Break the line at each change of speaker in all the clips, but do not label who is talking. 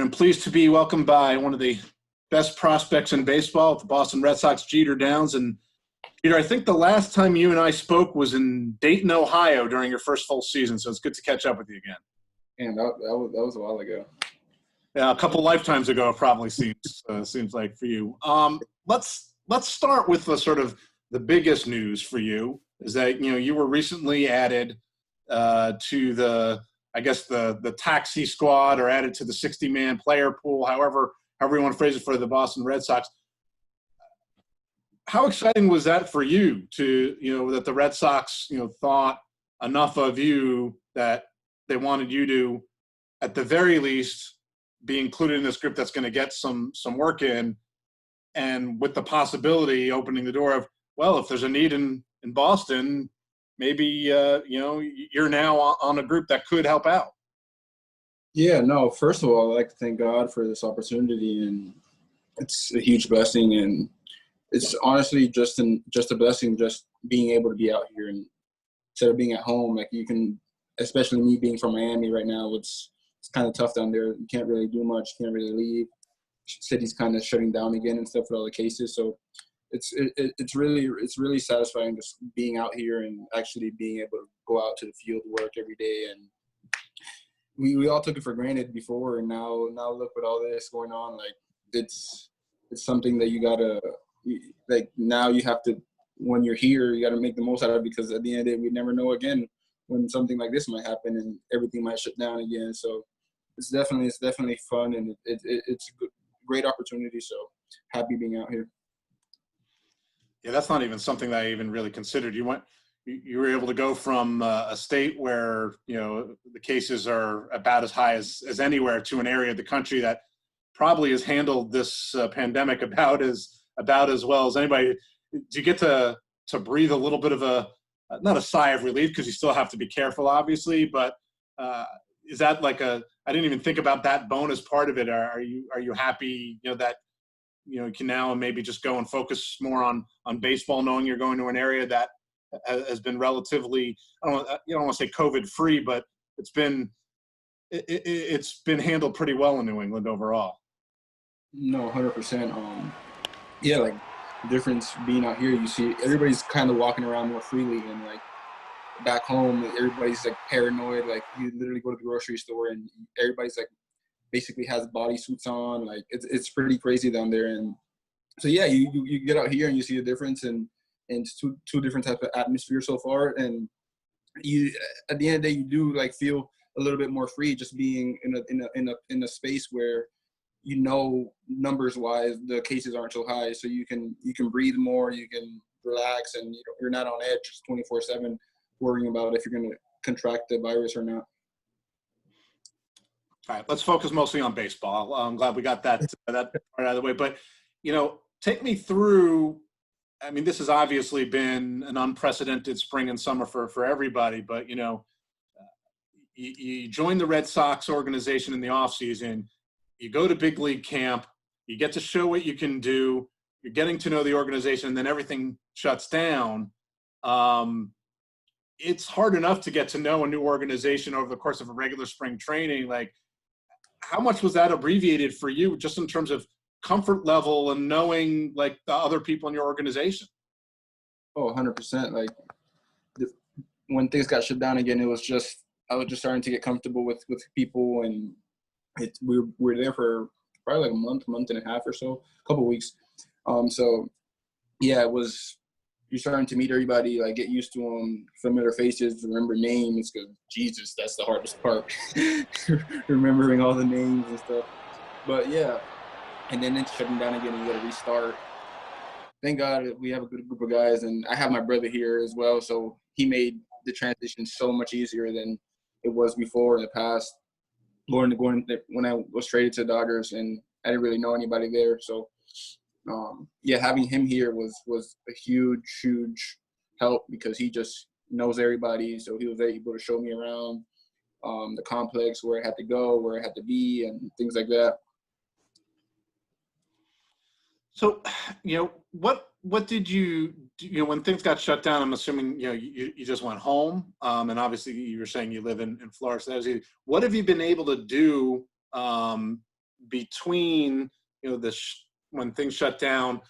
I'm pleased to be welcomed by one of the best prospects in baseball, the Boston Red Sox, Jeter Downs. And Peter, I think the last time you and I spoke was in Dayton, Ohio during your first full season. So it's good to catch up with you again.
And that was a while ago.
Yeah, a couple lifetimes ago, it probably seems like for you. Let's start with the sort of the biggest news for you is that you were recently added to the taxi squad, or added to the 60-man player pool, however you want to phrase it, for the Boston Red Sox. How exciting was that for you to, that the Red Sox, thought enough of you that they wanted you to, at the very least, be included in this group that's going to get some work in, and with the possibility opening the door of, well, if there's a need in Boston, maybe, you're now on a group that could help out.
Yeah, no, first of all, I'd like to thank God for this opportunity, and it's a huge blessing, and it's honestly just a blessing just being able to be out here and instead of being at home. Like, you can, especially me being from Miami right now, it's kind of tough down there. You can't really do much, can't really leave. City's kind of shutting down again and stuff with all the cases, so it's really satisfying just being out here and actually being able to go out to the field, work every day. And we all took it for granted before, and now look with all this going on, like it's something that you gotta, like, now you have to, when you're here, you gotta make the most out of it, because at the end of the day, we never know again when something like this might happen and everything might shut down again. So it's definitely fun, and it's a great opportunity. So happy being out here.
Yeah, that's not even something that I even really considered. You were able to go from a state where, the cases are about as high as anywhere, to an area of the country that probably has handled this pandemic about as well as anybody. Do you get to breathe a little bit of not a sigh of relief, because you still have to be careful, obviously, but is that like I didn't even think about that bonus part of it. Are you happy, that you can now maybe just go and focus more on baseball, knowing you're going to an area that has been relatively, I don't want to say COVID free, but it's been handled pretty well in New England overall.
No, 100%. Yeah, like, the difference being out here, you see everybody's kind of walking around more freely, and like back home, everybody's like paranoid. Like, you literally go to the grocery store and everybody's like basically has body suits on. Like, it's pretty crazy down there. And so yeah, you get out here and you see the difference, and it's two different types of atmosphere so far. And you, at the end of the day, you do like feel a little bit more free just being in a space where, numbers wise, the cases aren't so high, so you can breathe more, you can relax, and you're not on edge 24/7 worrying about if you're going to contract the virus or not.
All right, let's focus mostly on baseball. I'm glad we got that part out of the way. But, take me through. I mean, this has obviously been an unprecedented spring and summer for everybody. But, you join the Red Sox organization in the offseason. You go to big league camp. You get to show what you can do. You're getting to know the organization, and then everything shuts down. It's hard enough to get to know a new organization over the course of a regular spring training. Like, how much was that abbreviated for you, just in terms of comfort level and knowing, like, the other people in your organization?
Oh, 100%. Like, when things got shut down again, I was just starting to get comfortable with people, and we were there for probably like a month and a half or so, a couple of weeks. So yeah, you're starting to meet everybody, like get used to them, familiar faces, remember names, because Jesus, that's the hardest part, remembering all the names and stuff. But yeah, and then it's shutting down again, and you got to restart. Thank God we have a good group of guys, and I have my brother here as well, so he made the transition so much easier than it was before in the past. Going when I was traded to the Dodgers, and I didn't really know anybody there, so yeah, having him here was a huge help, because he just knows everybody, so he was able to show me around the complex, where I had to go, where I had to be, and things like that.
So, what did you do, when things got shut down? I'm assuming, you just went home, and obviously you were saying you live in Florida. So what have you been able to do between, when things shut down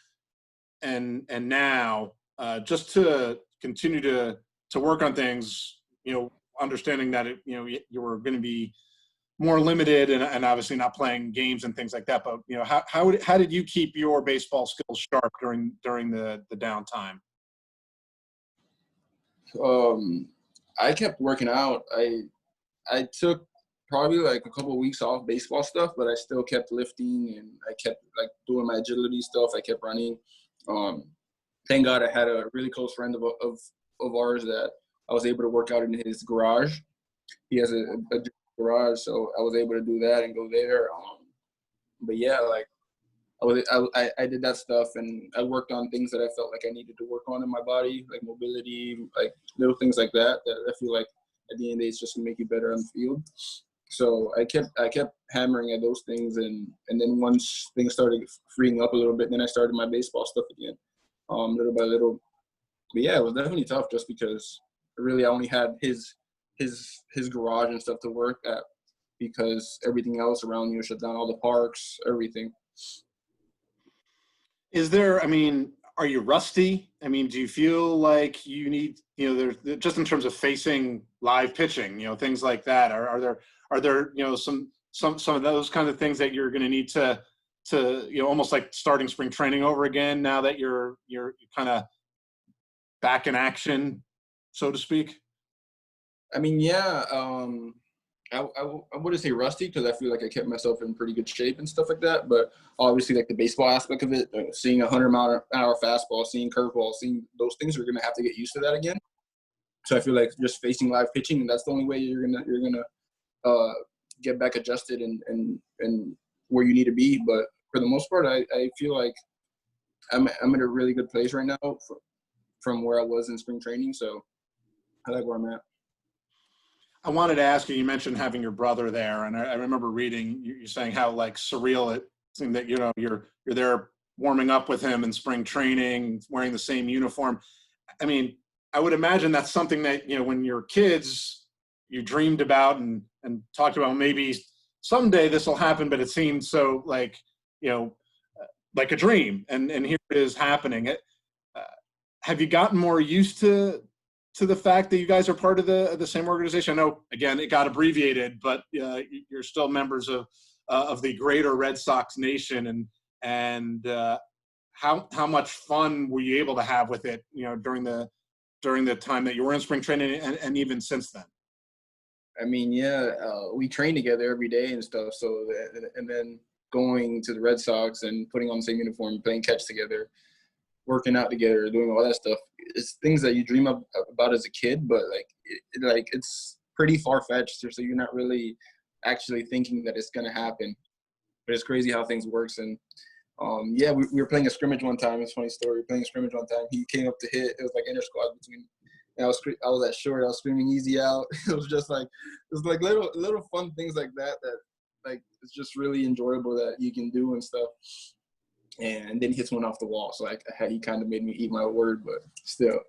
and now, just to continue to work on things, understanding that you were going to be more limited and obviously not playing games and things like that. But how did you keep your baseball skills sharp during the downtime?
I kept working out. I took probably like a couple of weeks off baseball stuff, but I still kept lifting and I kept like doing my agility stuff. I kept running. Thank God I had a really close friend of ours that I was able to work out in his garage. He has a garage, so I was able to do that and go there. But yeah, like I did that stuff, and I worked on things that I felt like I needed to work on in my body, like mobility, like little things like that. That I feel like at the end of the day, it's just gonna make you better on the field. So I kept hammering at those things, and then once things started freeing up a little bit, then I started my baseball stuff again, little by little. But yeah, it was definitely tough just because really I only had his garage and stuff to work at because everything else around me was shut down, all the parks, everything.
Is there, are you rusty? Do you feel like you need, there's just in terms of facing live pitching, things like that? Are there, some of those kind of things that you're going to need to, almost like starting spring training over again now that you're kind of back in action, so to speak?
Yeah, I wouldn't say rusty because I feel like I kept myself in pretty good shape and stuff like that. But obviously, like the baseball aspect of it, seeing 100-mile-an-hour fastball, seeing curveball, seeing those things, we're gonna have to get used to that again. So I feel like just facing live pitching, that's the only way you're gonna get back adjusted and where you need to be. But for the most part, I feel like I'm in a really good place right now from where I was in spring training. So I like where I'm at.
I wanted to ask you, you mentioned having your brother there, and I remember reading you saying how like surreal it seemed that, you're there warming up with him in spring training, wearing the same uniform. I mean, I would imagine that's something that, when you're kids, you dreamed about and talked about maybe someday this will happen, but it seemed so you know, like a dream. And here it is happening. Uh, have you gotten more used to the fact that you guys are part of the same organization? I know, again, it got abbreviated, but you're still members of the greater Red Sox nation. And how much fun were you able to have with it, during the time that you were in spring training and even since then?
We train together every day and stuff. So, and then going to the Red Sox and putting on the same uniform, playing catch together, working out together, doing all that stuff. It's things that you dream about as a kid, but it's pretty far fetched. So you're not really actually thinking that it's gonna happen. But it's crazy how things works. And we were playing a scrimmage one time. It's a funny story. We were playing a scrimmage one time. He came up to hit. It was like inter squad between. And I was at short. I was screaming easy out. It was just little fun things like that it's just really enjoyable that you can do and stuff. And then he hits one off the wall. So he kind of made me eat my word, but still.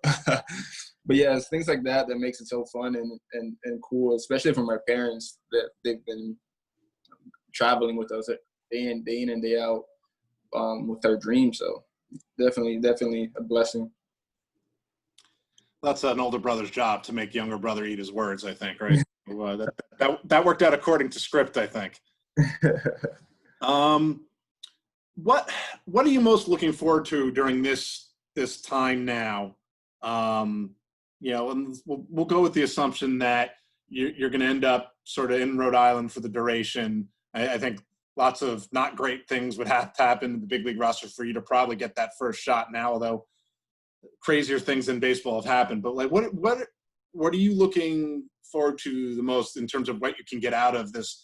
But yeah, it's things like that that makes it so fun and cool, especially for my parents that they've been traveling with us day in and day out with our dreams. So definitely a blessing.
That's an older brother's job to make younger brother eat his words, I think, right? That worked out according to script, I think. Um, what are you most looking forward to during this time now? And we'll go with the assumption that you're going to end up sort of in Rhode Island for the duration. I think lots of not great things would have to happen in the big league roster for you to probably get that first shot now, although crazier things in baseball have happened. But like, what are you looking forward to the most in terms of what you can get out of this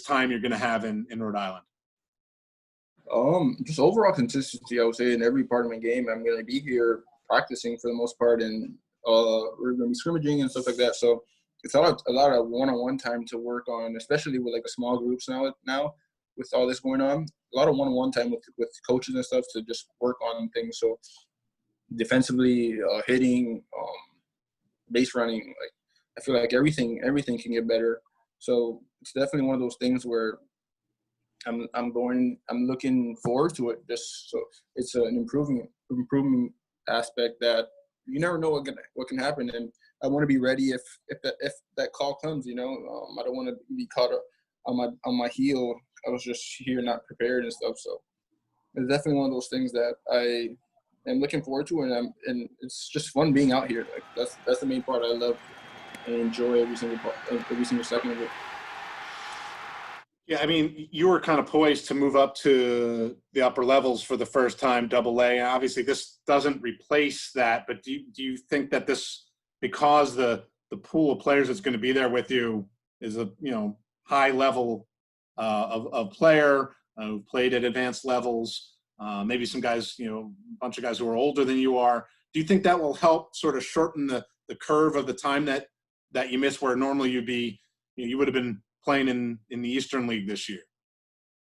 time you're going to have in Rhode Island?
Just overall consistency, I would say, in every part of my game. I'm going to be here practicing for the most part, and we're going to be scrimmaging and stuff like that. So it's a lot of one-on-one time to work on, especially with like a small groups now with all this going on. A lot of one-on-one time with coaches and stuff to just work on things. So defensively, hitting, base running, like I feel like everything can get better. So it's definitely one of those things where I'm looking forward to it. Just so it's an improving aspect that you never know what can happen, and I want to be ready if that call comes. I don't want to be caught up on my heel. I was just here not prepared and stuff. So it's definitely one of those things that I am looking forward to, and it's just fun being out here. Like that's the main part. I love and enjoy every single second of it.
Yeah, I mean, you were kind of poised to move up to the upper levels for the first time, Double A. Obviously, this doesn't replace that, but do you think that this, because the pool of players that's going to be there with you is a high level of player who played at advanced levels, maybe some guys, a bunch of guys who are older than you are. Do you think that will help sort of shorten the curve of the time that you miss, where normally you would have been playing in the Eastern League this year?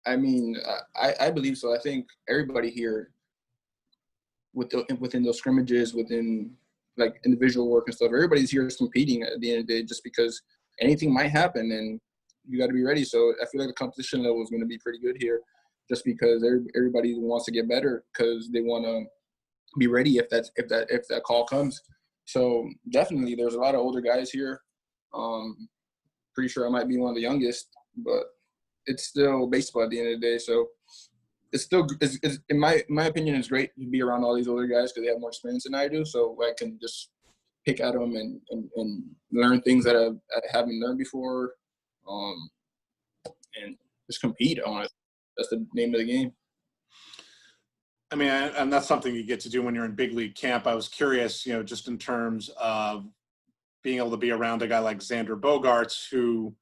I mean, I believe so. I think everybody here within those scrimmages, within like individual work and stuff, everybody's here is competing at the end of the day, just because anything might happen and you got to be ready. So I feel like the competition level is going to be pretty good here, just because everybody wants to get better because they want to be ready if that call comes. So definitely, there's a lot of older guys here. Pretty sure I might be one of the youngest, but it's still baseball at the end of the day. So it's still, in my opinion, it's great to be around all these older guys because they have more experience than I do. So I can just pick at them and learn things that I haven't learned before, and just compete on it. That's the name of the game.
I mean, and that's something you get to do when you're in big league camp. I was curious, just in terms of being able to be around a guy like Xander Bogaerts, who,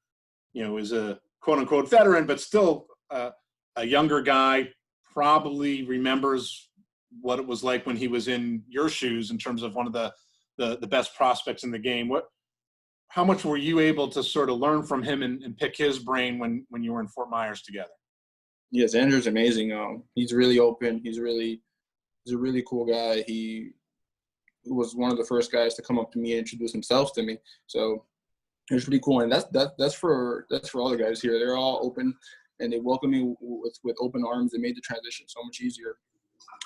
is a quote unquote veteran, but still a younger guy, probably remembers what it was like when he was in your shoes in terms of one of the best prospects in the game. How much were you able to sort of learn from him and pick his brain when you were in Fort Myers together?
Yeah, Xander's amazing. He's really open. He's a really cool guy. He was one of the first guys to come up to me and introduce himself to me. So it was pretty cool. And that's for all the guys here. They're all open and they welcome me with open arms. They made the transition so much easier.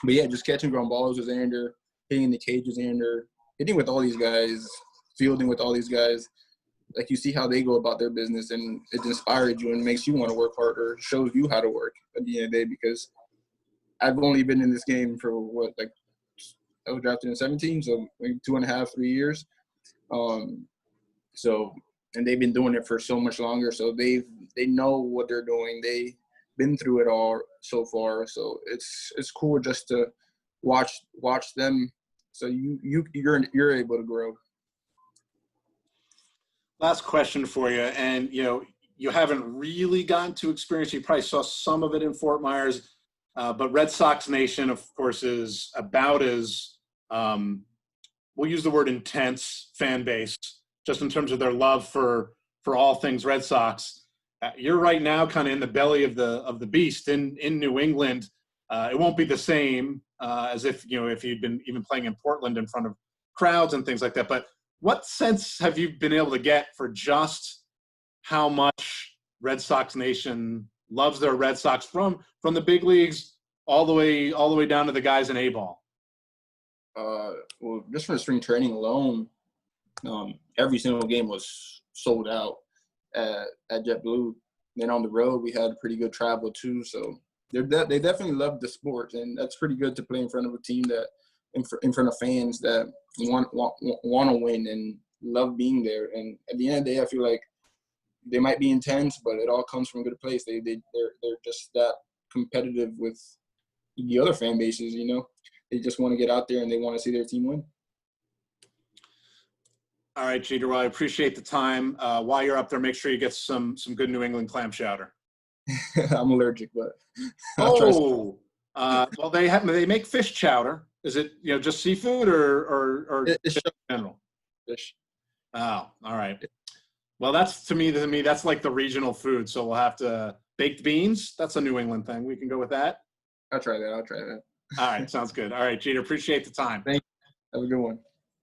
But yeah, just catching ground balls with Xander, hitting the cage with Xander, hitting with all these guys, fielding with all these guys. Like, you see how they go about their business, and it inspires you and makes you want to work harder, shows you how to work at the end of the day, because I've only been in this game for I was drafted in 17, so maybe 2.5, 3 years. And they've been doing it for so much longer, so they know what they're doing. They've been through it all so far, so it's cool just to watch them. So you're able to grow.
Last question for you, and you haven't really gotten to experience. You probably saw some of it in Fort Myers, but Red Sox Nation, of course, is about as we'll use the word intense fan base, just in terms of their love for all things Red Sox. You're right now kind of in the belly of the beast in New England. It won't be the same as if you'd been even playing in Portland in front of crowds and things like that. But what sense have you been able to get for just how much Red Sox Nation loves their Red Sox from the big leagues all the way down to the guys in A-ball?
Well, just for spring training alone, every single game was sold out at JetBlue. Then on the road, we had pretty good travel too. So they definitely love the sport, and that's pretty good to play in front of a team that in front of fans that want to win and love being there. And at the end of the day, I feel like they might be intense, but it all comes from a good place. They're just that competitive with the other fan bases. They just want to get out there and they want to see their team win.
All right, Jeter. Well, I appreciate the time. While you're up there, make sure you get some good New England clam chowder.
I'm allergic, but
well, they make fish chowder. Is it just seafood or
it's
fish in general?
fish.
Oh, all right. Well, that's to me that's like the regional food. So we'll have to baked beans. That's a New England thing. We can go with that.
I'll try that.
All right, sounds good. All right, Jeter. Appreciate the time.
Thank you. Have a good one.